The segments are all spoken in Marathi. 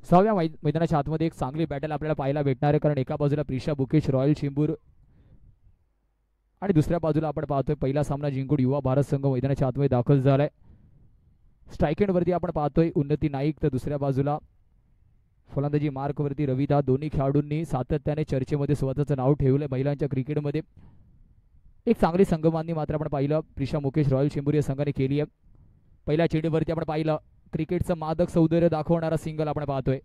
6व्या मैदानाच्या आतमध्ये एक चांगली बॅटल आपल्याला पाहायला भेटणार आहे, कारण एका बाजूला प्रिशा मुकेश रॉयल चेंबूर आणि दुसऱ्या बाजूला आपण पाहतोय पहिला सामना जिंकून युवा भारत संघ मैदानाच्या आतमध्ये दाखल झालाय. स्ट्राईक एंडवरती आपण पाहतोय उन्नती नाईक, तर दुसऱ्या बाजूला फलंदाजी मार्कवरती रविदा. दोन्ही खेळाडूंनी सातत्याने चर्चेमध्ये स्वतःचं नाव ठेवलंय महिलांच्या क्रिकेटमध्ये. एक चांगली संगमांनी मात्र आपण पाहिलं प्रिशा मुकेश रॉयल चेंबूर या संघाने केली आहे. पहिल्या चेंडूवरती आपण पाहिलं क्रिकेटचं मादक सौंदर्य दाखवणारा सिंगल आपण पाहतोय,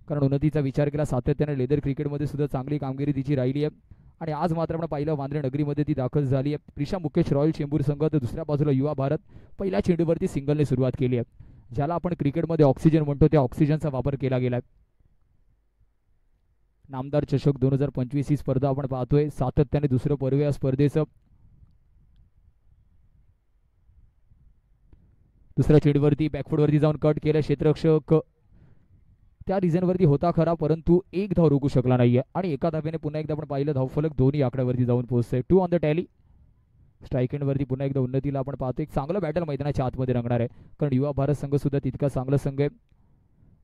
कारण उन्नतीचा विचार केला सातत्याने लेदर क्रिकेटमध्ये सुद्धा चांगली कामगिरी तिची राहिली आहे. आणि आज मात्र आपण पाहिलं वांद्रे नगरीमध्ये ती दाखल झाली आहे. प्रिशा मुकेश रॉयल चेंबूर संघ, तर दुसऱ्या बाजूला युवा भारत. पहिल्या चेंडूवरती सिंगलने सुरुवात केली आहे. ज्याला आपण क्रिकेटमध्ये ऑक्सिजन म्हणतो त्या ऑक्सिजनचा वापर केला गेलाय. नामदार चषक 2025 ही स्पर्धा आपण पाहतोय सातत्याने दुसरं पर्व या स्पर्धेचं. दुसऱ्या चेंडूवरती बॅकफुटवरती जाऊन कट केलं. क्षेत्ररक्षक त्या रिझनवरती होता खरा, परंतु एक धाव रोखू शकला नाहीये आणि एका धावेने पुन्हा एकदा आपण पाहिलं धावफलक दोन्ही आकड्यावरती जाऊन पोहोचतोय. 2 ऑन द टॅली. स्ट्राईक एंडवरती पुन्हा एकदा उन्नतीला आपण पाहतो एक चांगलं बॅटल मैदानाच्या आतमध्ये रंगणार आहे, कारण युवा भारत संघ सुद्धा तितका चांगला संघ आहे.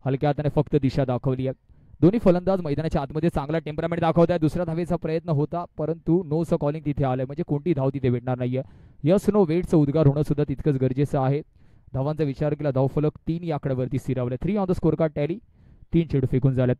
हलक्या हाताने फक्त दिशा दाखवली आहे. दोन्ही फलंदाज मैदानाच्या आतमध्ये चांगला टेम्परामेंट दाखवत आहे. दुसऱ्या धावेचा प्रयत्न होता, परंतु नो चं कॉलिंग तिथे आलंय, म्हणजे कोणती धाव तिथे भेटणार नाहीये. यस नो वेटचं उद्गार होणं सुद्धा तितकंच गरजेचं आहे. धावांचा विचार केला धावफलक 3 या आकड्यावरती स्थिरावले. 3 on the score card tally. 3 चेंडू फेकून झालेत.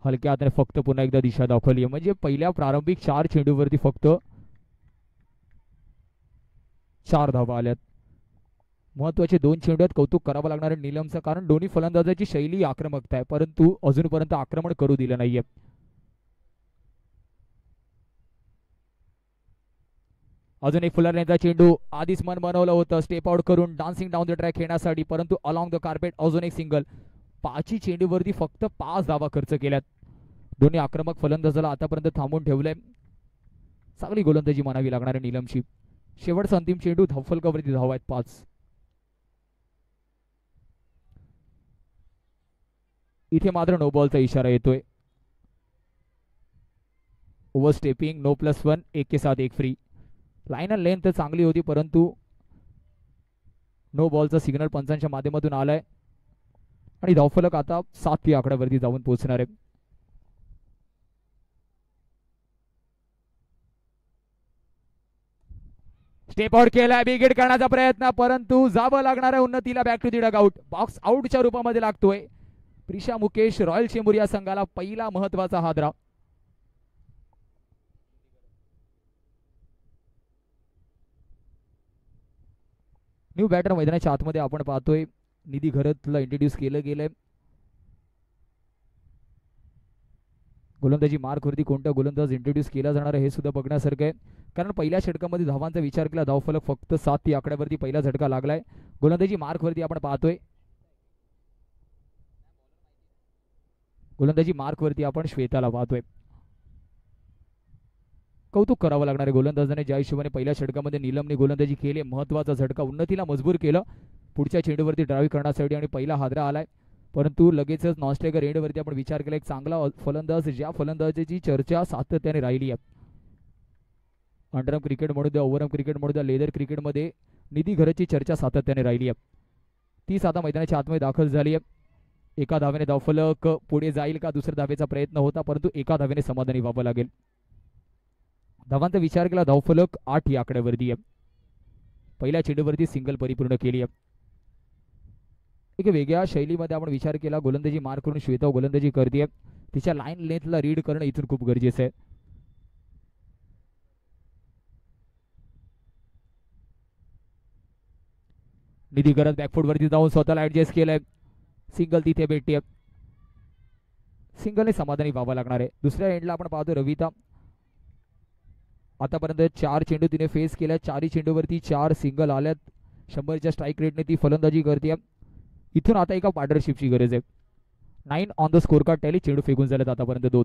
हलक्या हाताने फक्त पुन्हा एकदा दिशा दाखवली आहे, म्हणजे पहिल्या प्रारंभिक 4 चेंडूवरती फक्त 4 धावा आल्यात. महत्वाचे 2 चेंडू आहेत. कौतुक करावं लागणार आहे नीलमचं, कारण दोन्ही फलंदाजाची शैली आक्रमकता आहे, परंतु अजूनपर्यंत आक्रमण करू दिलं नाहीये. अजून एक फुलरचा चेंडू. आधीच मन बनवलं होतं स्टेप आउट करून डान्सिंग डाऊन द ट्रॅक खेळण्यासाठी, परंतु अलॉंग द कार्पेट अजून एक सिंगल. 5 चेंडूवरती फक्त 5 धावा खर्च केल्यात. दोन्ही आक्रमक फलंदाजाला आतापर्यंत थांबून ठेवलंय. चांगली गोलंदाजी मानावी लागणार आहे नीलमची. शेवटचा अंतिम चेंडू धावफलकावरती धावा आहेत 5. इथे मात्र नो बॉलचा इशारा येतोय. Over stepping no +1. 1 के साथ 1 फ्री. लाईन अँड लेंथ चांगली होती, परंतु नो बॉलचा सिग्नल पंचांच्या माध्यमातून आलाय आणि धावफलक आता 7 या आकड्यावरती जाऊन पोहोचणार आहे. स्टेप आउट केलाय, बिग करण्याचा प्रयत्न, परंतु जावं लागणार आहे उन्नतीला. Back to the dugout. Box आउटच्या रूपामध्ये लागतोय. प्रिशा मुकेश रॉयल चेंबूर या संघाला पहिला महत्वाचा हादरा. न्यू बॅटर मैदानाच्या आतमध्ये आपण पाहतोय निधी घरतला इंट्रोड्यूस केलं गेलंय. गोलंदाजी मार्कवरती कोणता गोलंदाज इंट्रोड्यूस केला जाणार आहे हे सुद्धा बघण्यासारखं आहे, कारण पहिल्या षटकामध्ये धावांचा विचार केला धावफलक फक्त 7 या आकड्यावरती पहिला झटका लागलाय. गोलंदाजी मार्कवरती आपण पाहतोय गोलंदाजी मार्कवरती आपण श्वेताला पाहतोय. कौतुक करावं लागणार आहे गोलंदाजाने ज्या हिशोबाने पहिल्या षटकामध्ये नीलमने गोलंदाजी केली. महत्वाचा झटका उन्नतीला मजबूर केलं पुढच्या चेंडूवरती ड्राईव्ह करण्यासाठी आणि पहिला हादरा आलाय, परंतु लगेचच नॉनस्ट्रायकर एंडवरती आपण विचार केला एक चांगला फलंदाज ज्या फलंदाजाची चर्चा सातत्याने राहिली आहे. अंडरआर्म क्रिकेट म्हणू द्या, ओव्हरआर्म क्रिकेट म्हणू द्या, लेदर क्रिकेटमध्ये निधी घरची चर्चा सातत्याने राहिली आहे. ती आता मैदानाच्या आतमध्ये दाखल झाली आहे. एका धावेने धावफलक पुढे जाईल का, दुसऱ्या धावेचा प्रयत्न होता, परंतु एका धावेने समाधानी व्हावं लागेल. धावांचा विचार केला धावफलक 8 या आकड्यावरती आहे. पहिल्या चेंडूवरती सिंगल परिपूर्ण केली आहे. एक वेगळ्या शैलीमध्ये आपण विचार केला गोलंदाजी मार्क करून श्वेता गोलंदाजी करते. तिच्या लाईन लेंथला रीड करणं इथून खूप गरजेचं आहे. निधी करत बॅकफुटवरती जाऊन स्वतःला ऍडजस्ट केलंय. सिंगल तिथे भेटते. सिंगलने समाधानी व्हावं लागणार आहे. दुसऱ्या एंडला आपण पाहतो रविता आतापर्यंत 4 चेंडू तिने फेस केल्या. 4ही चेंडूवरती 4 सिंगल आल्यात. 100च्या स्ट्राईक रेटने ती फलंदाजी करते. इथून आता एका पार्टनरशिपची गरज आहे. 9 on the score card tally. चेंडू फेकून झालेत आतापर्यंत 2.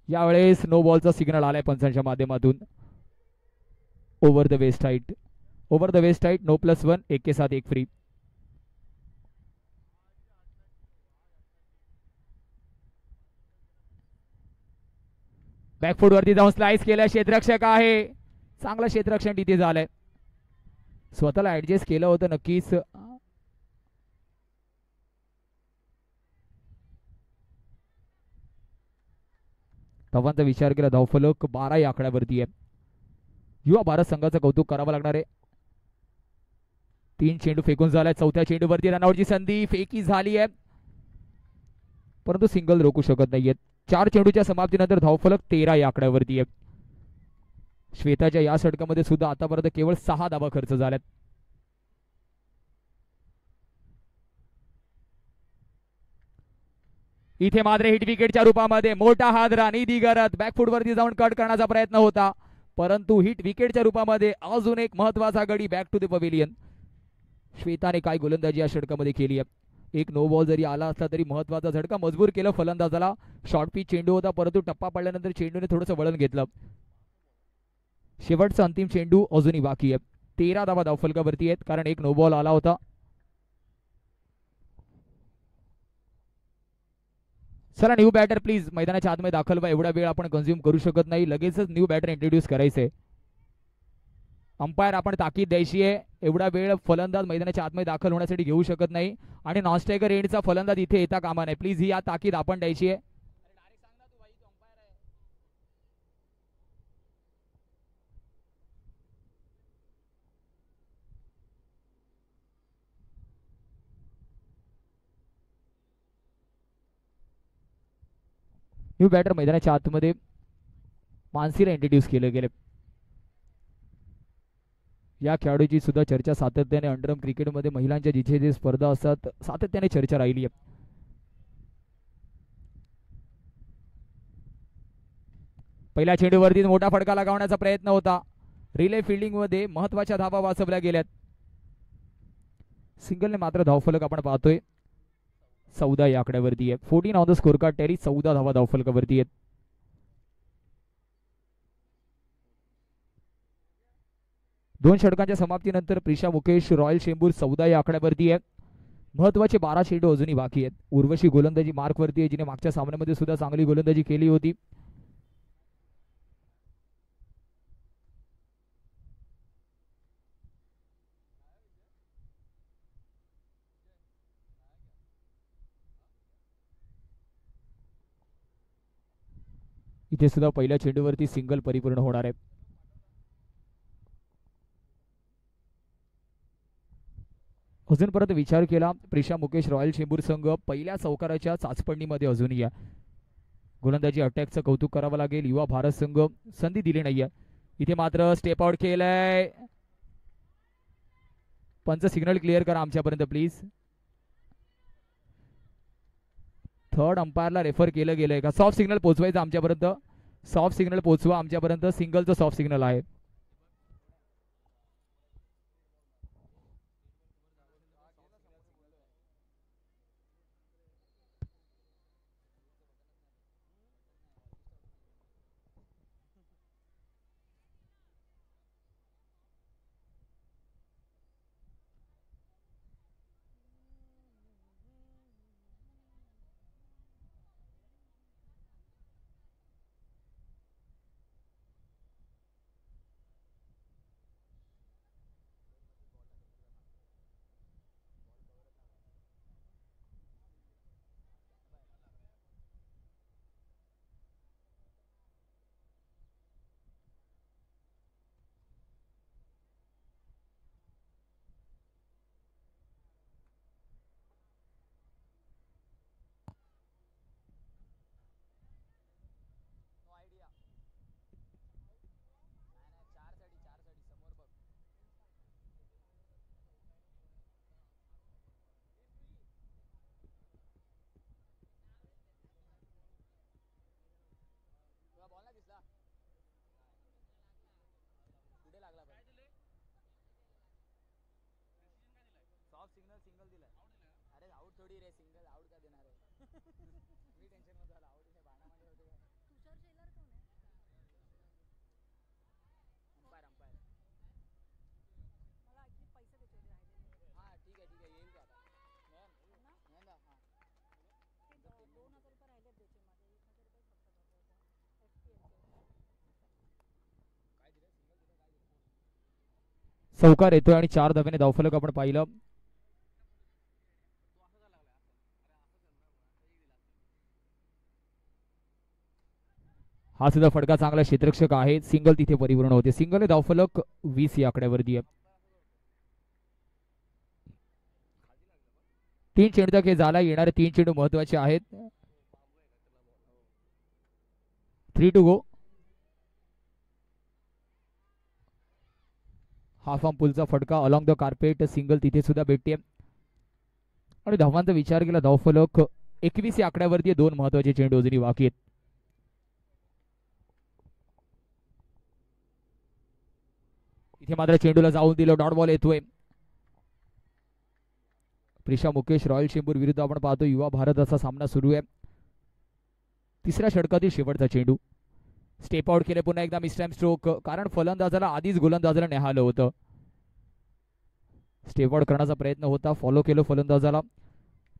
यावेळेस नो बॉलचा सिग्नल आलाय पंचांच्या माध्यमातून. Over the waist height. Over the waist height no +1. 1 के साथ 1 फ्री. बॅकफूट वरती जाऊन स्लाइस केलं, क्षेत्ररक्षक आहे, चांगलं क्षेत्ररक्षण तिथे झालंय, स्वतःला ऍडजस्ट केलं होतं नक्कीच. धावांचा विचार केला, धावफलक 12 या आकड्यावरती आहे. युवा भारत संघाचं कौतुक करावं लागणार आहे. 3 चेंडू फेकून झालाय, चौथ्या चेंडूवरती रनआउटची संधी, फेकी झाली आहे परंतु सिंगल रोखू शकत नाहीयेत. 4 चेंडूच्या समाप्तीनंतर धावफलक 13 या आकड्यावरती आहे. श्वेताच्या या षटकामध्ये सुद्धा आतापर्यंत केवळ 6 धावा खर्च झाल्यात. इथे मात्र हिट विकेटच्या रूपामध्ये मोठा हादरा निधी करत बॅकफूट वरती जाऊन कट करण्याचा प्रयत्न होता परंतु हिट विकेटच्या रूपामध्ये अजून एक महत्वाचा गडी बॅक टू द पवेलियन. श्वेताने काय गोलंदाजी या षटकामध्ये केली आहे. एक नो बॉल जरी आला असला तरी महत्वाचा झटका मजबूर केलं फलंदाजाला. शॉर्ट पिच चेंडू होता परंतु टप्पा पडल्यानंतर चेंडूने थोडंसं वळण घेतलं. शेवटचा अंतिम चेंडू अजूनही बाकी आहे. 13 धावा धावफलकावरती आहेत कारण एक नो बॉल आला होता. चला न्यू बॅटर प्लीज मैदानाच्या आतमध्ये दाखल व्हा. एवढा वेळ आपण कंझ्युम करू शकत नाही. लगेचच न्यू बॅटर इंट्रोड्यूस करायचंय. अंपायर आपण ताकीद द्यायची आहे. एवढा वेळ फलंदाज मैदानाच्या आतमध्ये दाखल होण्यासाठी घेऊ शकत नाही आणि नॉनस्ट्रायकर एंडचा फलंदाज इथे येता कामा नाही. प्लीज ही या ताकीद आपण द्यायची आहे. न्यू बॅटर मैदानाच्या आतमध्ये मानसीला इंट्रोड्यूस केले गेले. या खेळाडूची सुद्धा चर्चा सातत्याने अंडरआर्म क्रिकेटमध्ये महिलांच्या जिथे जे स्पर्धा असतात सातत्याने चर्चा राहिली आहे. पहिल्या चेंडूवरती मोठा फटका लगावण्याचा प्रयत्न होता. रिले फिल्डिंग मध्ये महत्वाच्या धावा वाचवल्या गेल्यात. सिंगलने मात्र धावफलक आपण पाहतोय 14 या आकड्यावरती आहे. 14 ऑन द स्कोर कार्ड टेरी. 14 धावा धावफलकावरती आहेत. दोन षटकांच्या समाप्तीनंतर प्रिशा मुकेश रॉयल चेंबूर 14 या आकड्यावरती आहे. महत्वाचे 12 चेंडू अजूनही बाकी आहेत. उर्वशी गोलंदाजी मार्क वरती आहे जिने मागच्या सामन्यामध्ये सुद्धा चांगली गोलंदाजी केली होती. इथे सुद्धा पहिल्या चेंडूवरती सिंगल परिपूर्ण होणार आहे. अजूनपर्यंत विचार केला प्रिशा मुकेश रॉयल चेंबूर संघ पहिल्या चौकाराच्या चाचपणीमध्ये अजूनही आहे. गोलंदाजी अटॅकचं कौतुक करावं लागेल. युवा भारत संघ संधी दिली नाहीये. इथे मात्र स्टेप आउट केलंय. पंच सिग्नल क्लिअर करा आमच्यापर्यंत प्लीज. थर्ड अंपायरला रेफर केलं गेलंय का? सॉफ्ट सिग्नल पोहोचवायचं आमच्यापर्यंत. सॉफ्ट सिग्नल पोहोचवा आमच्यापर्यंत. सिंगलचं सॉफ्ट सिग्नल आहे. सिग्नल सिंगल दिलाय. अरे आउट थोडी रे, सिंगल आउट का देणार आहे. मी टेन्शन मध्ये झाला. आउट भानामध्ये होते. तुषार शेलार कोण आहे? Umpire umpire. मला ऍक्च्युली पैसे द्यायचे राहिले. हां ठीक आहे येईल का आता? नाही ना हां 2000 रुपये राहिले द्यायचे माझे. 1000 रुपये फक्त भरले होते. FPL चौकार येतोय आणि 4 धावेने धावफलक आपण पाहिलं. हा सुद्धा फटका चांगला क्षेत्ररक्षक आहे. सिंगल तिथे परिपूर्ण होते. सिंगल धावफलक 20 या आकड्यावरती आहे. 3 चेंडू हे झाला. येणारे 3 चेंडू महत्वाचे आहेत. 3 to go. हाफ आर्म पुलचा फटका अलॉंग द कार्पेट. सिंगल तिथे सुद्धा भेटते. आणि धावांचा विचार केला धावफलक 21 या आकड्यावरती 2 महत्वाचे चेंडू अजूनही बाकी आहेत. इथे मात्र चेंडूला जाऊन दिलं. डॉट बॉल येतोय. प्रिशा मुकेश रॉयल चेंबूर विरुद्ध आपण पाहतो युवा भारत असा सामना सुरू आहे. तिसऱ्या षटकातील शेवटचा चेंडू. स्टेप आउट केले पुन्हा एकदा मिस टाइम स्ट्रोक. कारण फलंदाजाला आधीच गोलंदाजाला नेहालं होतं. स्टेप आउट करण्याचा प्रयत्न होता. फॉलो केलं फलंदाजाला.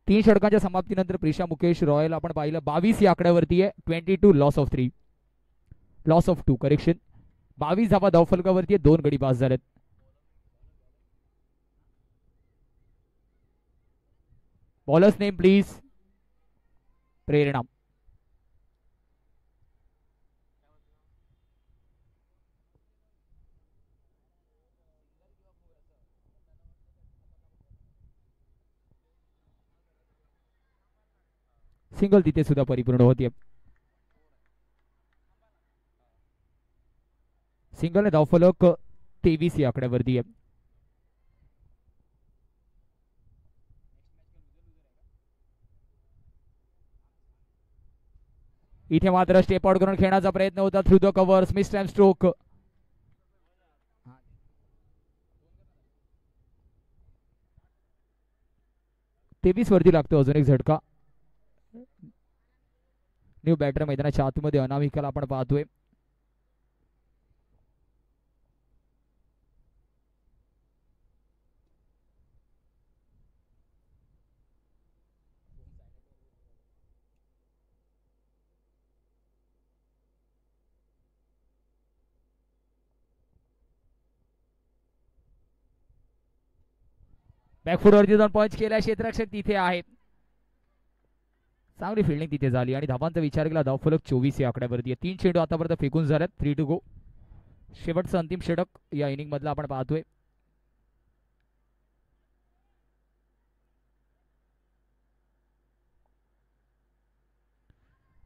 3 षटकांच्या समाप्तीनंतर प्रिशा मुकेश रॉयल आपण पाहिलं 22 या आकड्यावरती आहे. 22 loss of 3. Loss of 2 correction. 22 धावा धावफलकावरती आहे. 2 गडी पास झालेत. Bowlers name please. Prerna. Single तिथे सुद्धा परिपूर्ण होते. सिंगल धावफलक 23 या आकड्यावरती आहे. इथे मात्र स्टेप आउट करून खेळण्याचा प्रयत्न होता. Through the covers. Miss time stroke. 23 वरती लागतो अजून एक झटका. न्यू बॅटर मैदानाच्या आतमध्ये अनामिकाला आपण पाहतोय. बॅकफुटवरती जाऊन पंच केला. क्षेत्ररक्षक तिथे आहे. चांगली फिल्डिंग तिथे झाली आणि धावांचा विचार केला धावफलक 24 या आकड्यावरती आहे. 3 चेंडू आतापर्यंत फेकून झाल्यात. 3 to go. शेवटचं अंतिम षटक या इनिंग मधला आपण पाहतोय.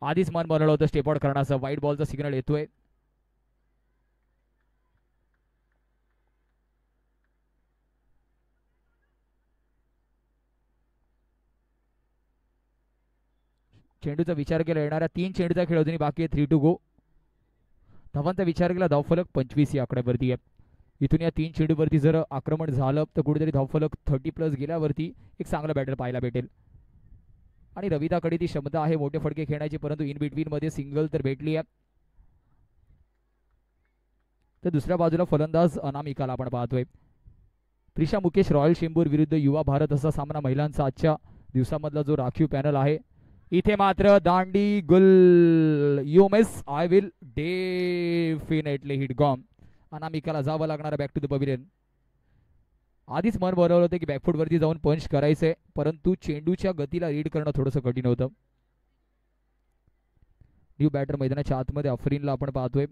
आधीच मन बनवलं होतं स्टेप आउट करण्याचं. वाईट बॉलचा सिग्नल येतोय. चेंडूचा विचार केला. येणाऱ्या 3 चेंडूचा खेळ अजूनही बाकी आहे. 3 to go. धावांचा विचार केला धावफलक 25 या आकड्यावरती आहे. इथून या 3 चेंडूवरती जर आक्रमण झालं तर कुठेतरी धावफलक 30+ गेल्यावरती एक चांगला बॅटर पाहायला भेटेल. आणि रविदाकडे ती क्षमता आहे मोठे फटके खेळण्याची. परंतु इन बिटवीन मध्ये सिंगल तर भेटली आहे. तर दुसऱ्या बाजूला फलंदाज अनामिकाला आपण पाहतोय. प्रिशा मुकेश रॉयल चेंबूर विरुद्ध युवा भारत असा सामना महिलांचा आजच्या दिवसामधला जो राखीव पॅनल आहे. इथे मात्र दांडी गुल. You miss I will definitely hit गॉम. अनामिकाला जावं लागणार बॅक टू द पवेलियन. आधीच मन बनवलं होतं की बॅकफुट वरती जाऊन पंच करायचंय. परंतु चेंडूच्या गतीला रीड करणं थोडंसं कठीण होतं. न्यू बॅटर मैदानाच्या आतमध्ये अफरीनला आपण पाहतोय.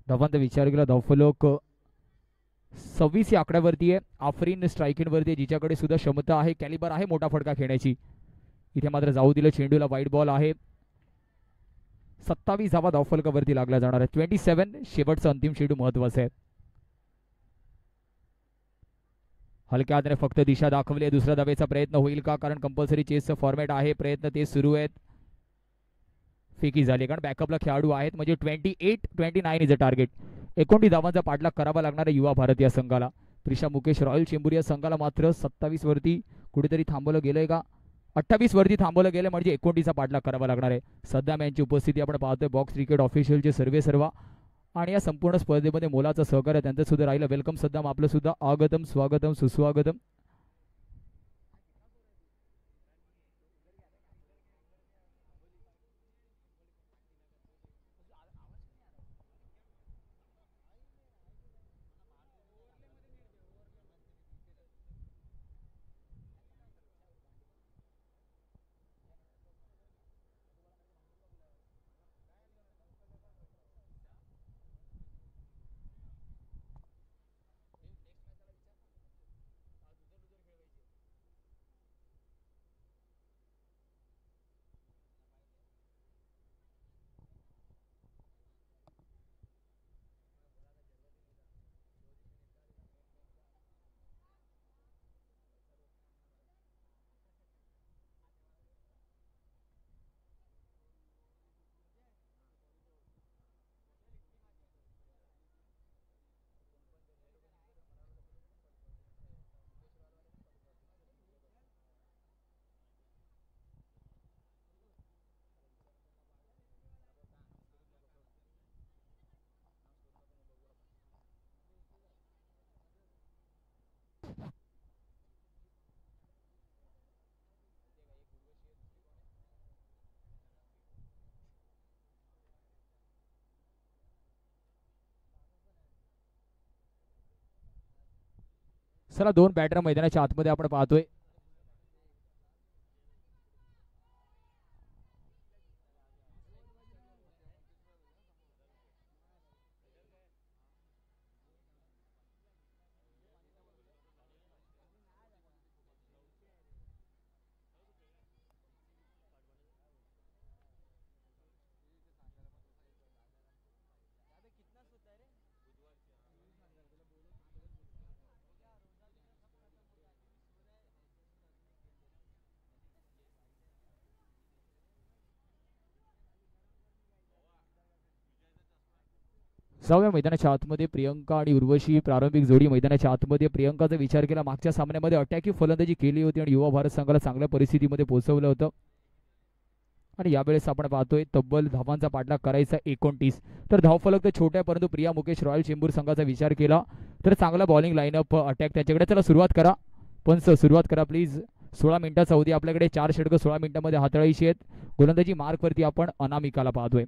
धावांचा विचार केला धावफलक 26 या आकड्यावरती आहे. आफरीन स्ट्रायकिंग वरती आहे जिच्याकडे सुद्धा क्षमता आहे कॅलिबर आहे मोठा फटका खेळण्याची. इथे मात्र जाऊ दिलं. चेंडूला वाईट बॉल आहे. 27 धावा धावफलकावरती लागला जाणार आहे. 27 शेवटचा अंतिम चेंडू महत्वाचा आहे. हलक्या हाताने फक्त दिशा दाखवली. दुसऱ्या धावेचा प्रयत्न होईल का? कारण कंपल्सरी चेसचं फॉर्मॅट आहे. प्रयत्न ते सुरू आहेत. फेकी झाली कारण बॅकअपला खेळाडू आहेत. म्हणजे 28-29 इज अ टार्गेट. 29 धावांचा पाठलाग करावा लागणार आहे युवा भारत या संघाला. प्रिशा मुकेश रॉयल चेंबूर या संघाला मात्र 27 वरती कुठेतरी थांबवलं गेलंय का? 28 वरती थांबवलं गेलं म्हणजे 29चा पाठलाग करावा लागणार आहे. सध्या यांची उपस्थिती आपण पाहतोय बॉक्स क्रिकेट ऑफिशियलचे सर्व आणि या संपूर्ण स्पर्धेमध्ये मोलाचं सहकार्य त्यांचं सुद्धा राहिलं. वेलकम सद्दाम. आपलं सुद्धा आगतम स्वागतम सुस्वागतम. चला 2 बॅटर मैदानाच्या आतमध्ये आपण पाहतोय. सहाव्या मैदानाच्या आतमध्ये प्रियंका आणि उर्वशी प्रारंभिक जोडी मैदानाच्या आतमध्ये. प्रियंकाचा विचार केला मागच्या सामन्यामध्ये अटॅकी फलंदाजी केली होती आणि युवा भारत संघाला चांगल्या परिस्थितीमध्ये पोहोचवलं होतं. आणि यावेळेस आपण पाहतोय तब्बल धावांचा पाठलाग करायचा 29. तर धावफलक तर छोट्या, परंतु प्रिया मुकेश रॉयल चेंबूर संघाचा विचार केला तर चांगला बॉलिंग लाईनअप अटॅक त्याच्याकडे. चला सुरुवात करा पंच, सुरुवात करा प्लीज. 16 मिनिटाचा अवधी आपल्याकडे. 4 षटकं 16 मिनिटांमध्ये हाताळायची आहेत. गोलंदाजी मार्कवरती आपण अनामिकाला पाहतोय.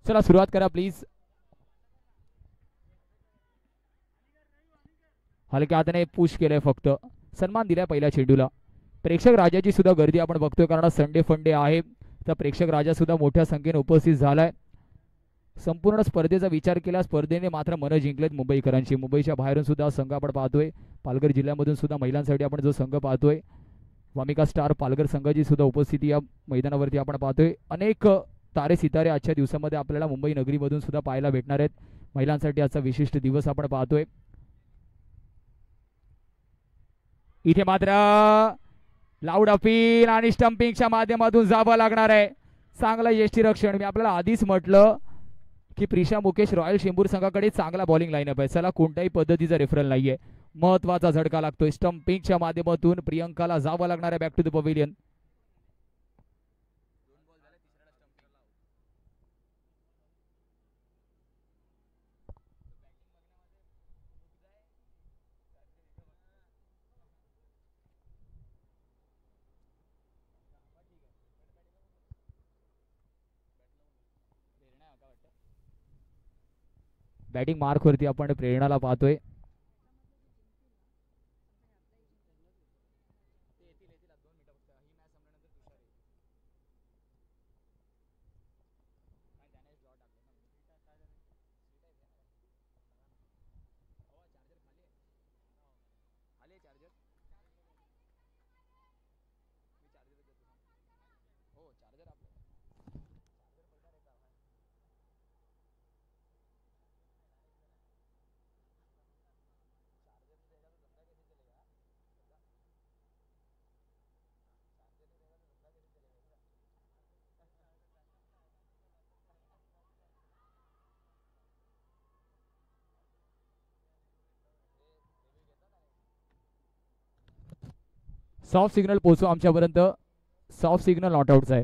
चला सुरुवात करा प्लीज. हलक्या हाताने पुश केलंय फक्त. सन्मान दिलाय पहिल्या चेंडूला. प्रेक्षक राजाची सुद्धा गर्दी आपण बघतोय कारण संडे फंडे आहे. तर प्रेक्षक राजा सुद्धा मोठ्या संख्येने उपस्थित झालाय. संपूर्ण स्पर्धेचा विचार केला स्पर्धेने मात्र मन जिंकलेत मुंबईकरांची. मुंबईच्या बाहेरून सुद्धा संघ आपण पाहतोय. पालघर जिल्ह्यामधून सुद्धा महिलांसाठी आपण जो संघ पाहतोय वामिका स्टार पालघर संघाची सुद्धा उपस्थिती या मैदानावरती आपण पाहतोय. अनेक तारे सितारे आजच्या दिवसामध्ये आपल्याला मुंबई नगरीमधून सुद्धा पाहायला भेटणार आहेत. महिलांसाठी आजचा विशिष्ट दिवस आपण पाहतोय. इथे मात्र लाऊड अपील आणि स्टंपिंगच्या माध्यमातून जावं लागणार आहे. चांगला यष्टीरक्षण. मी आपल्याला आधीच म्हटलं की प्रिशा मुकेश रॉयल चेंबूर संघाकडे चांगला बॉलिंग लाईनअप आहे. चला कोणत्याही पद्धतीचा रेफरल नाहीये. महत्वाचा झटका लागतोय. स्टंपिंगच्या माध्यमातून प्रियंकाला जावं लागणार आहे back to the pavilion. Batting मार्कवरती आपण प्रेरणाला पाहतोय. सॉफ्ट सिग्नल पोहोचू आमच्यापर्यंत. सॉफ्ट सिग्नल नॉट आउटचा आहे.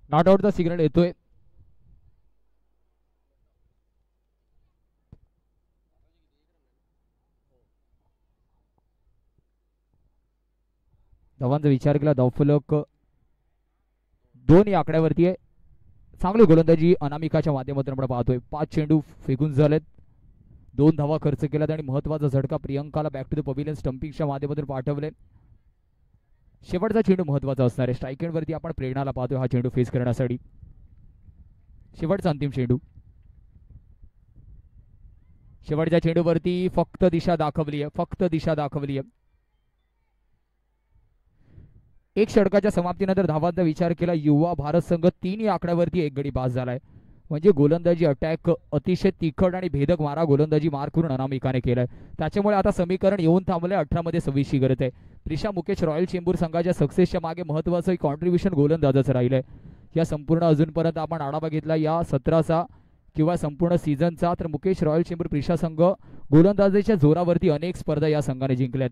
नॉट आउटचा सिग्नल येतोय. धावांचा विचार केला धावफलक 2 या आकड्यावरती आहे. चांगली गोलंदाजी अनामिकाच्या माध्यमातून आपण पाहतोय. 5 चेंडू फेकून झालेत, 2 धावा खर्च केल्यात आणि महत्वाचा झटका प्रियंकाला बॅक टू द पवेलियन स्टंपिंगच्या माध्यमातून पाठवले. शेवटचा चेंडू महत्वाचा असणार आहे. स्ट्राईक एंडवरती आपण प्रेरणाला पाहतोय हा चेंडू फेस करण्यासाठी. शेवटचा अंतिम चेंडू. शेवटच्या चेंडूवरती फक्त दिशा दाखवली आहे, फक्त दिशा दाखवली आहे. एक षटकाच्या समाप्तीनंतर धावांचा विचार केला युवा भारत संघ 3 या आकड्यावरती एक गडी बाद झालाय. म्हणजे गोलंदाजी अटॅक अतिशय तिखट आणि भेदक मारा गोलंदाजी मार्क करून अनामिकाने केलाय. त्याच्यामुळे आता समीकरण येऊन थांबलंय. 18 मध्ये 26 ची गरज आहे. प्रिशा मुकेश रॉयल चेंबूर संघाच्या सक्सेसच्या मागे महत्वाचं कॉन्ट्रीब्युशन गोलंदाजाचं राहिलंय. या संपूर्ण अजूनपर्यंत आपण आढावा घेतला या सत्राचा किंवा संपूर्ण सीझनचा, तर मुकेश रॉयल चेंबूर प्रिशा संघ गोलंदाजीच्या जोरावरती अनेक स्पर्धा या संघाने जिंकल्यात.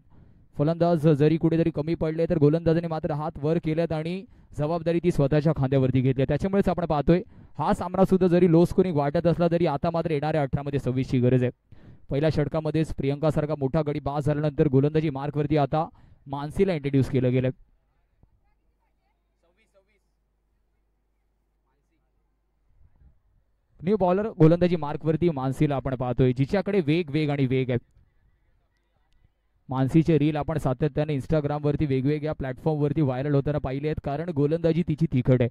फलंदाज जरी कुठेतरी कमी पडले तर गोलंदाजाने मात्र हात वर केलेत आणि जबाबदारी ती स्वतःच्या खांद्यावरती घेतली. त्याच्यामुळेच आपण पाहतोय हा सामना सुद्धा जरी लो स्कोरिंग वाटत असला तरी आता मात्र येणाऱ्या 18 मध्ये 26 ची गरज आहे. पहिल्या षटकामध्येच प्रियंका सारखा मोठा गडी बाद झाल्यानंतर गोलंदाजी मार्कवरती आता मानसीला इंट्रोड्यूस केलं गेलं. न्यू बॉलर गोलंदाजी मार्कवरती मानसीला आपण पाहतोय, जिच्याकडे वेग आणि वेग आहे. मानसीचे रील आपण सातत्याने इंस्टाग्रामवरती वेगवेगळ्या प्लॅटफॉर्मवरती व्हायरल होताना पाहिले आहेत, कारण गोलंदाजी तिची तिखट आहे.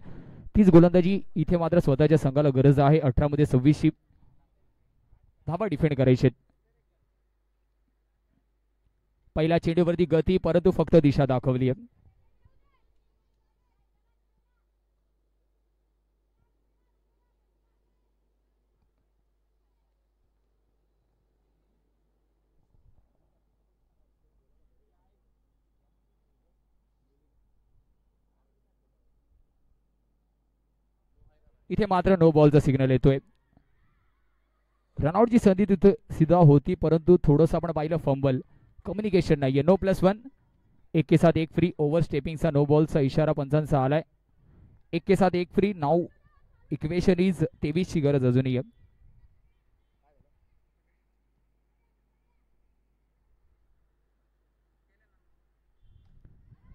तीच गोलंदाजी इथे मात्र स्वतःच्या संघाला गरज आहे. 18 मध्ये 26 धावा डिफेंड करायचे. पहिल्या चेंडूवरती गती, परंतु फक्त दिशा दाखवली आहे. इथे मात्र नो बॉलचा सिग्नल येतोय. रनआउटची संधी तिथे सिद्धा होती, परंतु थोडंसं आपण पाहिलं फंबल, कम्युनिकेशन नाहीये. नो +1, 1 के साथ 1 फ्री. ओव्हर स्टेपिंगचा नो बॉलचा इशारा पंचांचा आलाय. 1 के साथ 1 फ्री. नाऊ इक्वेशन इज 23 ची गरज अजूनही आहे.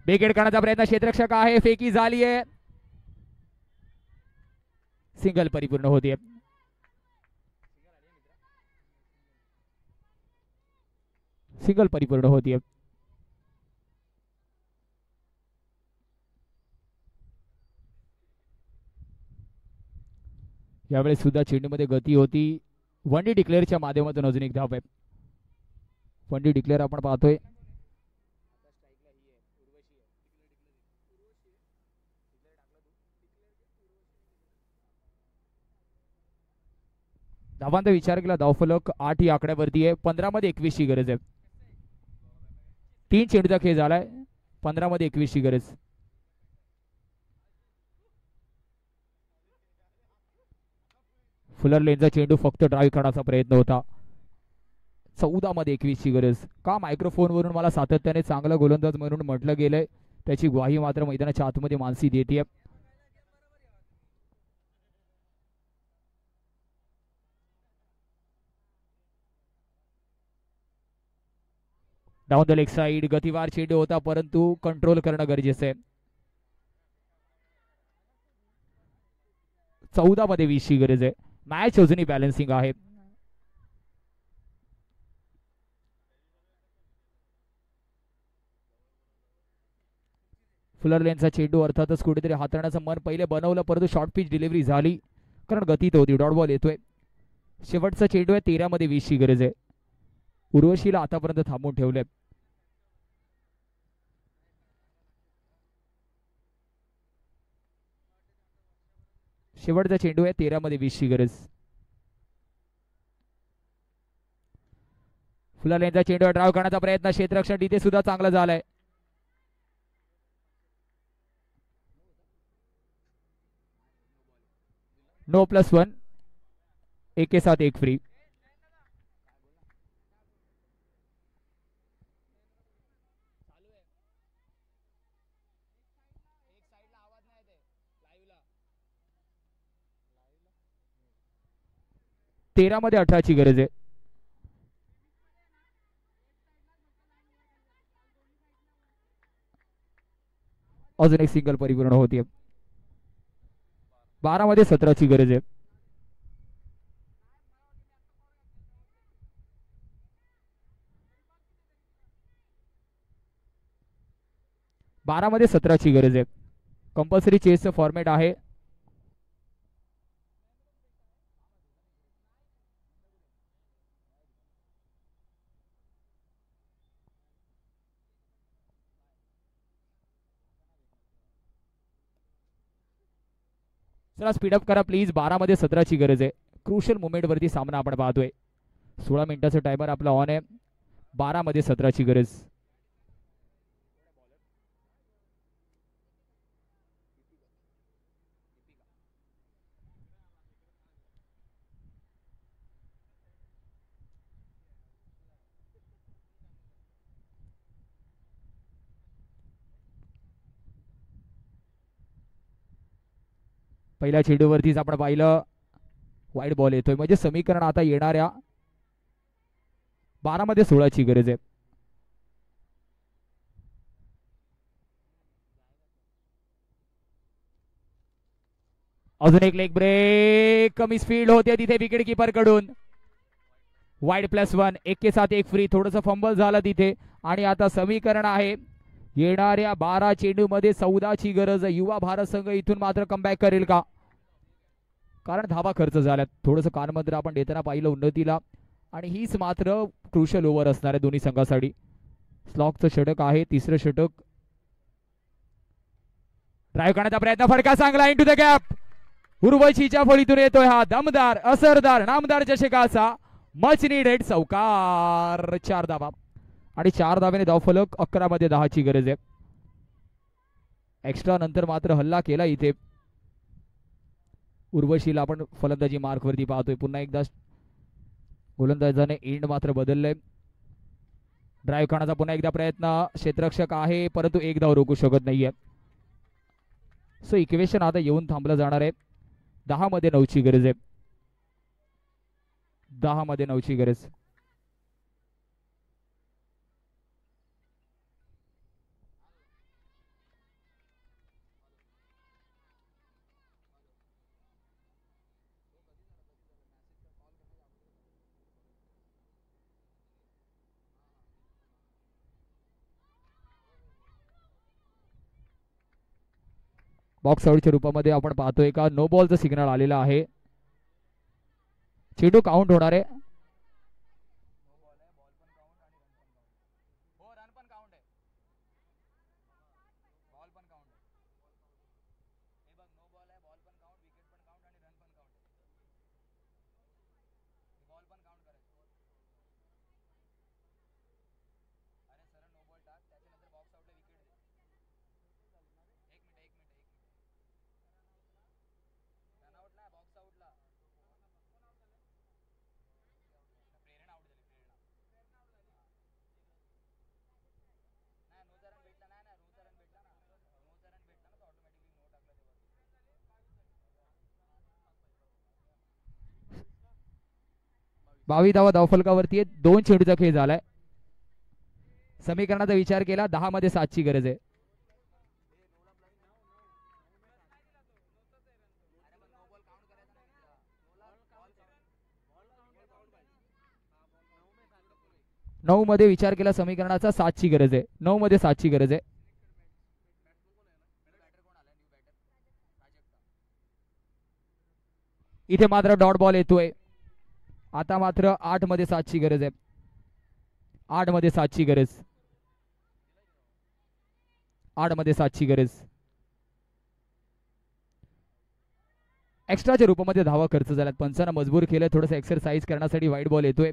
बेगेड करण्याचा प्रयत्न, क्षेत्ररक्षक आहे, फेकी झाली आहे, सिंगल परिपूर्ण होते. सिंगल परिपूर्ण होती. यावेळेस सुद्धा चेंडूमध्ये गती होती. 1 डी डिक्लेअरच्या माध्यमातून अजून एक धाव आहे. 1 डी डिक्लेअर आपण पाहतोय. धावांचा विचार केला धावफलक 8 या आकड्यावरती आहे. 15 मध्ये 21 ची गरज आहे. 3 चेंडूचा खेळ झालाय. 15 मध्ये 21 ची गरज. फुलर लेनचा चेंडू फक्त ड्राईव्ह करण्याचा प्रयत्न होता. 14 मध्ये 21 ची गरज. का मायक्रोफोनवरून मला सातत्याने चांगला गोलंदाज म्हणून म्हटलं गेलंय, त्याची ग्वाही मात्र मैदानाच्या आतमध्ये मानसी देते. डाऊन द लेग साइड गतिवार चेंडू होता, परंतु कंट्रोल करणं गरजेचं आहे. 14 मध्ये 20 ची गरज आहे. मॅच अजूनही बॅलन्सिंग आहे. फुलर लेनचा चेंडू अर्थातच कुठेतरी हाताळण्याचं मन पहिले बनवलं, परंतु शॉर्ट पिच डिलिव्हरी झाली, कारण गतीत होती. डॉट बॉल येतोय. शेवटचा चेंडू आहे. 13 मध्ये 20 ची गरज आहे. उर्वशीला आतापर्यंत थांबून ठेवलंय. शेवटचा चेंडू आहे. 13 मध्ये 20 ची गरज. फुलर लेनचा चेंडू ड्राईव्ह करण्याचा प्रयत्न, क्षेत्ररक्षण तिथे सुद्धा चांगला झालाय. नो +1, 1 के साथ 1 फ्री. 13 मध्ये 18ची गरज आहे. अजून एक सिंगल परिपूर्ण होते. 12 मध्ये 17ची गरज आहे. 12 मध्ये 17ची गरज आहे. कंपल्सरी चेसचं फॉर्मॅट आहे. चला स्पीडअप करा प्लीज. 12 मध्ये 17ची गरज आहे. क्रुशियल मुवमेंट वरती सामना आपण पाहतोय. 16 मिनिटाचं टायमर आपला ऑन आहे. 12 मध्ये 17ची गरज. पहिल्या चेंडूवरतीच आपण पाहिलं वाईड बॉल येतोय. म्हणजे समीकरण आता येणाऱ्या 12 मध्ये 16ची गरज आहे. अजून एक लेग ब्रेक. कमी स्पीड होते तिथे विकेट किपर कडून. वाईड +1. 1 के साथ 1 फ्री. थोडंसं फंबल झालं तिथे. आणि आता समीकरण आहे येणाऱ्या 12 चेंडूमध्ये 14ची गरज. युवा भारत संघ इथून मात्र कमबॅक करेल का? कारण धावा खर्च झाल्यात. थोडंसं कानमंत्र आपण देताना पाहिलं उन्नतीला. आणि हीच मात्र क्रुशियल ओव्हर असणार आहे दोन्ही संघासाठी. स्लॉकचं षटक आहे. तिसरं षटक. ड्राईव्ह करण्याचा प्रयत्न. फडका चांगला इंटू द गॅप. उर्वशीच्या फळीतून येतोय हा दमदार असरदार नामदार चषकाचा मच नीडेड चौकार. 4 धावा. आणि 4 धाव्याने धावफलक. 11 मध्ये 10ची गरज आहे. एक्स्ट्रा नंतर मात्र हल्ला केला इथे. उर्वशीला आपण फलंदाजी मार्क वरती पाहतोय. पुन्हा एकदा गोलंदाजाने एंड मात्र बदललंय. ड्राईव्ह करण्याचा पुन्हा एकदा प्रयत्न. क्षेत्ररक्षक आहे परंतु एक धाव रोखू शकत नाहीये. सो इक्वेशन आता येऊन थांबलं जाणार आहे. 10 मध्ये 9ची गरज आहे. 10 मध्ये 9ची गरज. बॉक्स आउटच्या रूपामध्ये आपण पाहतोय का नो बॉलचं सिग्नल आलेलं आहे. चेंडू काउंट होणार आहे. बावी धावा धावफलकावरती. 2 चेंडूचा खेळ झालाय. समीकरणाचा विचार केला 10 मध्ये 7ची गरज आहे. नऊ मध्ये विचार केला समीकरणाचा 7ची गरज आहे. 9 मध्ये 7ची गरज आहे. इथे मात्र डॉट बॉल येतोय. आता मात्र 8 मध्ये 7ची गरज आहे. 8 मध्ये 7ची गरज. 8 मध्ये 7ची गरज. एक्स्ट्राच्या रूपामध्ये धावा खर्च झाल्यात. पंचांना मजबूर केलं. थोडंसं एक्सरसाइज करण्यासाठी वाईट बॉल येतोय.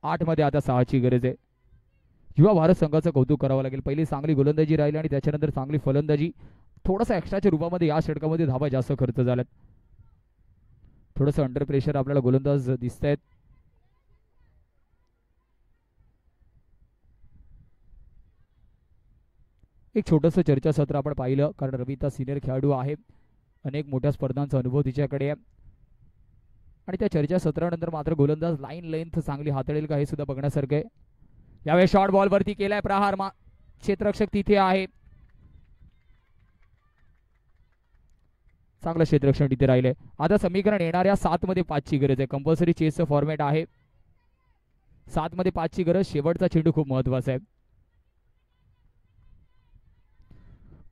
8 मध्ये आता 6ची गरज आहे. युवा भारत संघाचं कौतुक करावं लागेल. पहिली चांगली गोलंदाजी राहिली आणि त्याच्यानंतर चांगली फलंदाजी. थोडासा एक्स्ट्राच्या रूपामध्ये या षटकामध्ये धावा जास्त खर्च झाल्यात. थोडंसं अंडर प्रेशर आपल्याला गोलंदाज दिसत आहेत. एक छोटंसं चर्चासत्र आपण पाहिलं कारण रविता सिनियर खेळाडू आहे. अनेक मोठ्या स्पर्धांचा अनुभव तिच्याकडे आहे आणि त्या चर्चा सत्रानंतर मात्र गोलंदाज लाईन लेंथ चांगली हाताळेल का हे सुद्धा बघण्यासारखं आहे. यावेळेस शॉर्ट बॉल वरती केलाय प्रहार, क्षेत्ररक्षक तिथे आहे, चांगलं क्षेत्ररक्षण तिथे राहिले. आता समीकरण येणाऱ्या 7 मध्ये 5 ची गरज आहे. कंपल्सरी चेसचं फॉर्मॅट आहे. 7 मध्ये 5 ची गरज. शेवटचा चेंडू खूप महत्वाचा आहे.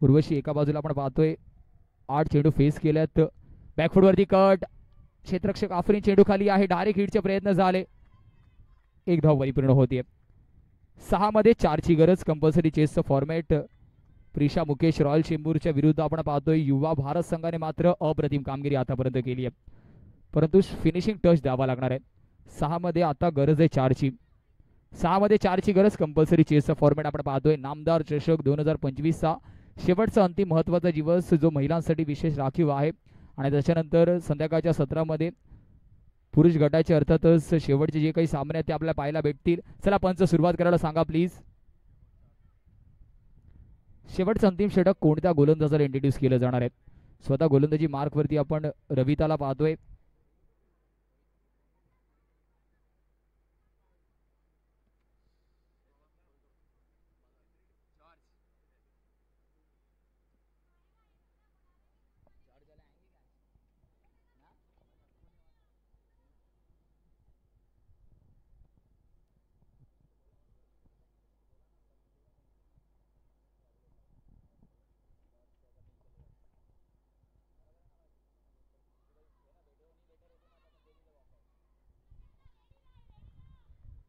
उर्वशी एका बाजूला आपण पाहतोय 8 चेंडू फेस केल्यात. बॅकफुट वरती कट, क्षेत्ररक्षक आफरीन चेंडू खाली आहे. डायरेक्ट हिटचे प्रयत्न झाले, एक धाव परिपूर्ण होते. 6 मध्ये 4 ची गरज. कंपल्सरी चेसचं फॉर्मॅट. प्रिशा मुकेश रॉयल चेंबूरच्या विरुद्ध आपण पाहतोय युवा भारत संघाने मात्र अप्रतिम कामगिरी आतापर्यंत केली आहे, परंतु फिनिशिंग टच द्यावा लागणार आहे. 6 मध्ये आता गरज आहे 4 ची. 6 मध्ये 4 ची गरज. कंपल्सरी चेसचा फॉर्मॅट आपण पाहतोय. नामदार चषक 2025 चा शेवटचा अंतिम महत्वाचा दिवस जो महिलांसाठी विशेष राखीव आहे आणि त्याच्यानंतर संध्याकाळच्या सत्रामध्ये पुरुष गटाचे अर्थातच शेवटचे जे काही सामने आहेत ते आपल्याला पाहायला भेटतील. चला पंच सुरुवात करायला सांगा प्लीज. शेवटचं अंतिम षटक कोणत्या गोलंदाजाला इंट्रोड्यूस केलं जाणार आहे? स्वतः गोलंदाजी मार्क वरती आपण रविताला पाहतोय.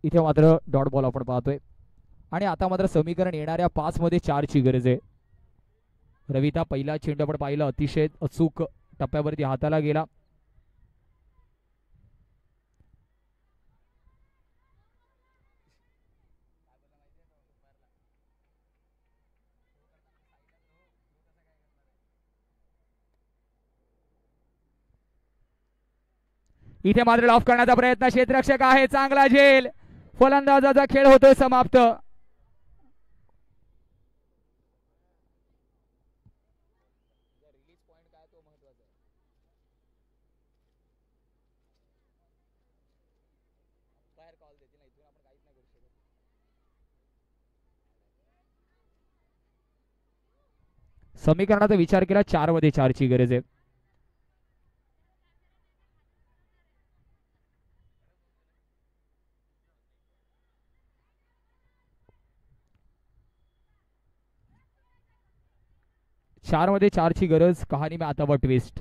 इथे मात्र डॉट बॉल आपण पाहतोय आणि आता मात्र समीकरण येणाऱ्या 5 मध्ये 4 ची गरज आहे. रविता पहिला चेंडू आपण पाहिला, अतिशय अचूक टप्प्यावरती हाताला गेला. इथे मात्र ऑफ करण्याचा प्रयत्न, क्षेत्ररक्षक आहे, चांगला झेल, फलंदाजाचा खेळ होतोय समाप्त. समीकरणाचा विचार केला 4 मध्ये 4 ची गरज आहे. चार मध्ये 4 ची गरज. कहाणी में आता ट्विस्ट.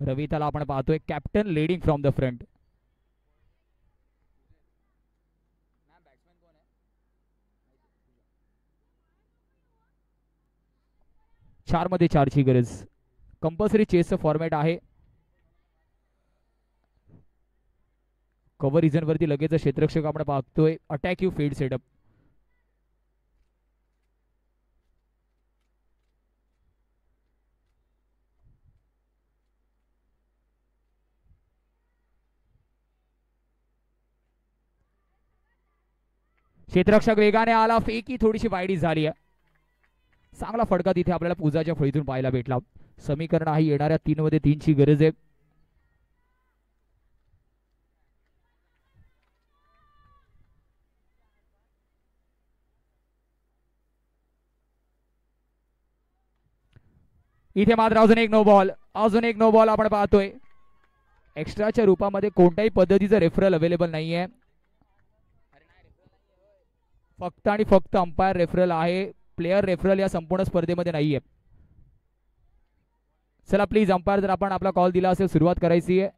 रविताला आपण पाहतोय captain leading from the front. 4 मध्ये 4 ची गरज. कंपल्सरी चेसचं फॉर्मॅट आहे. कव्हर रिझन वरती लगेच क्षेत्ररक्षक आपण पाहतोय. Attack you field setup. क्षेत्ररक्षक वेगाने आला, फेकी थोडीशी वाईडी झाली आहे. चांगला फटका तिथे आपल्याला पूजाच्या फळीतून पाहायला भेटला. समीकरण आहे येणाऱ्या 3 मध्ये 3 ची गरज आहे. इथे मात्र अजून एक नो बॉल, अजून एक नो बॉल आपण पाहतोय. एक्स्ट्राच्या रूपामध्ये कोणत्याही पद्धतीचं रेफरल अवेलेबल नाहीये. फक्त आणि फक्त अंपायर रेफरल आहे. प्लेयर रेफरल या संपूर्ण स्पर्धेमध्ये नाहीये. चला प्लीज अंपायर जर आपण आपला कॉल दिला असेल सुरुवात करायची आहे.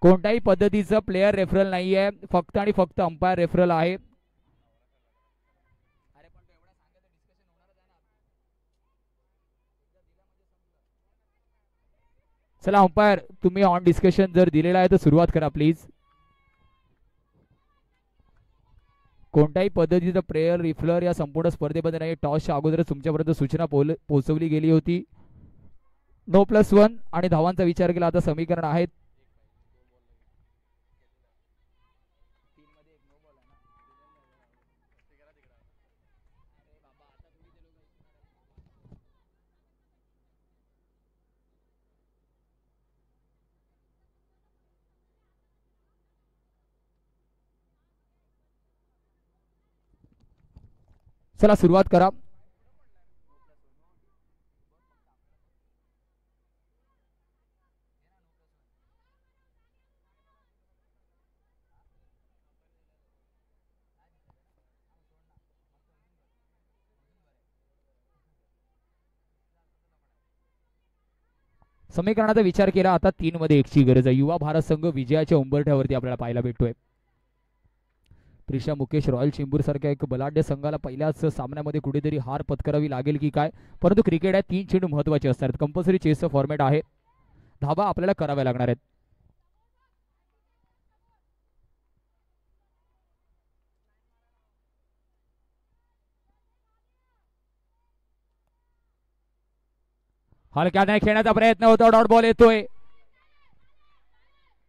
कोणत्याही पद्धतीचं प्लेयर रेफरल नाहीये, फक्त आणि फक्त अंपायर रेफरल आहे. चला अंपायर तुम्ही ऑन डिस्कशन जर दिलेला आहे तर सुरुवात करा प्लीज. कोणत्याही पद्धतीचं प्लेयर रिफलर या संपूर्ण स्पर्धेमध्ये नाही. टॉसच्या अगोदरच तुमच्यापर्यंत सूचना पोहोचवली गेली होती. नो+1 आणि धावांचा विचार केला आता समीकरण आहेत. चला सुरुवात करा. समीकरणाचा विचार केला आता 3 मध्ये 1ची गरज आहे. युवा भारत संघ विजयाच्या उंबरठ्यावरती आपल्याला पाहायला भेटतोय. प्रिशा मुकेश रॉयल चेंबूर सारख्या एक बलाढ्य संघाला पहिल्याच सामन्यामध्ये कुठेतरी हार पत्करावी लागेल की काय. परंतु क्रिकेट आहे, 3 चेंडू महत्वाचे असतात. कंपल्सरी चेसचं फॉर्मॅट आहे. धाबा आपल्याला कराव्या लागणार आहेत. हलक्याने खेळण्याचा प्रयत्न होतो. डॉट बॉल येतोय.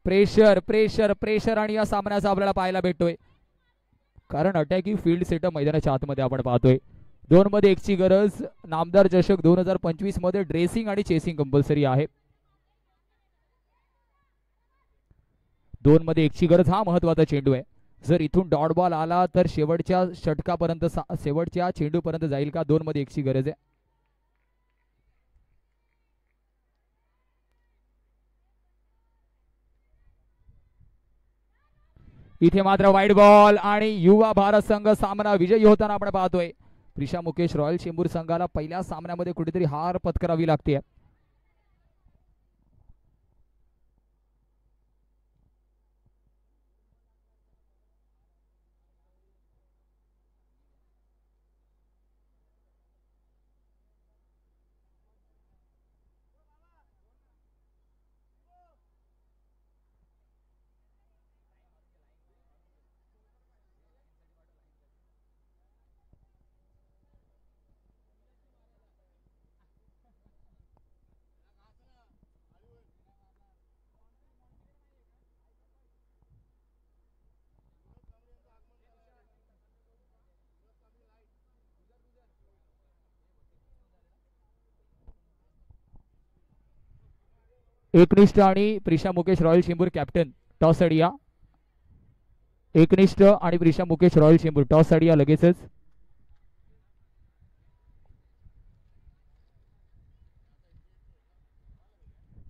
प्रेशर प्रेशर प्रेशर आणि या सामन्याचा आपल्याला पाहायला भेटतोय. कारण अटॅकिंग फील्ड सेटअप मैदानाच्या आतमध्ये आपण पाहतोय. 2 मध्ये 1ची गरज. नामदार चषक 2025 मध्ये ड्रेसिंग आणि चेसिंग कंपल्सरी आहे. 2 मध्ये 1ची गरज हा महत्वाचा चेंडू आहे. जर इथून डॉट बॉल आला तर शेवटच्या षटकापर्यंत शेवटच्या चेंडूपर्यंत जाईल का. 2 मध्ये 1ची गरज आहे. इथे मात्र वाईट बॉल आणि युवा भारत संघ सामना विजयी होताना आपण पाहतोय. प्रिशा मुकेश रॉयल चेंबूर संघाला पहिल्या सामन्यामध्ये कुठेतरी हार पत्करावी लागते. एकनिष्ठ आणि Prisha Mukesh royal Chembur captain toss idea. एकनिष्ठ आणि Prisha Mukesh royal Chembur toss idea लगेचच.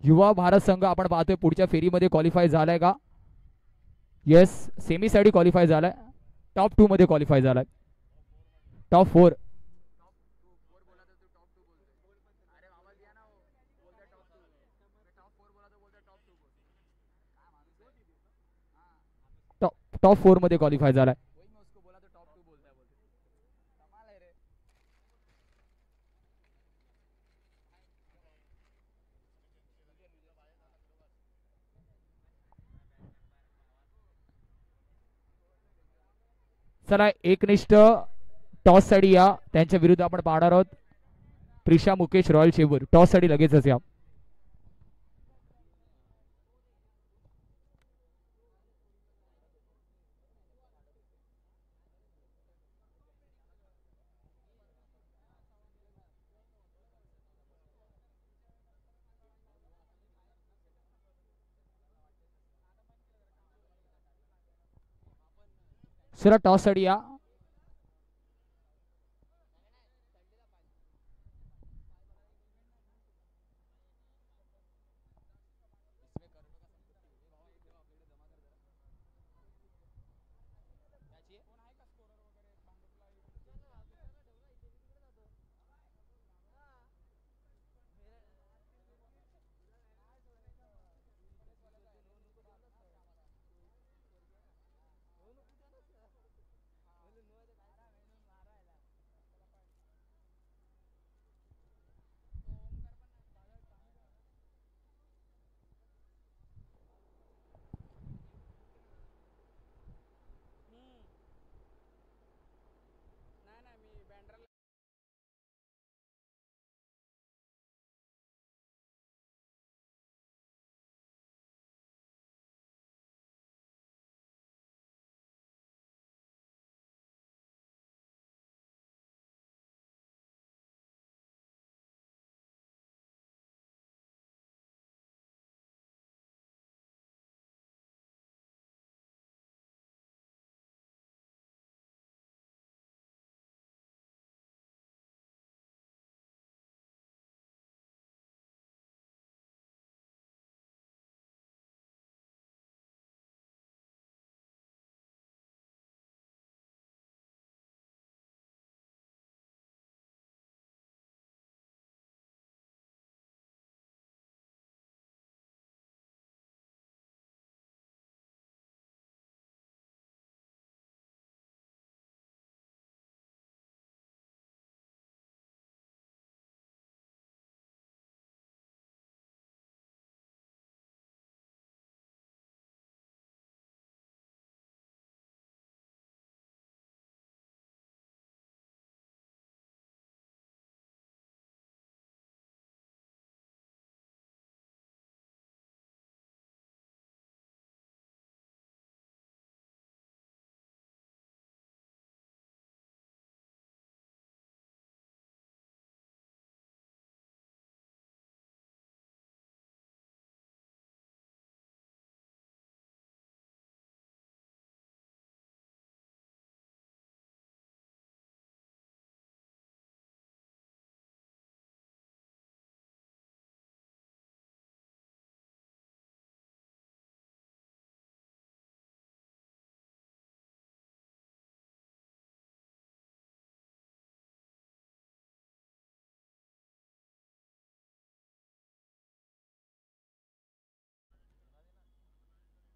युवा भारत संघ आपण पाहतोय पुढच्या फेरीमध्ये क्वालिफाय झालाय का. येस, सेमीसाठी क्वालिफाय झालाय. टॉप 2 मध्ये क्वालिफाय झालाय. टॉप 4. टॉप 4 मध्ये क्वालिफाय झालाय. चला एकनिष्ठ टॉस साठी या. त्यांच्या विरुद्ध आपण पाहणार आहोत प्रिशा मुकेश रॉयल चेंबूर. टॉस साठी लगेचच या. चला टॉस साठी या.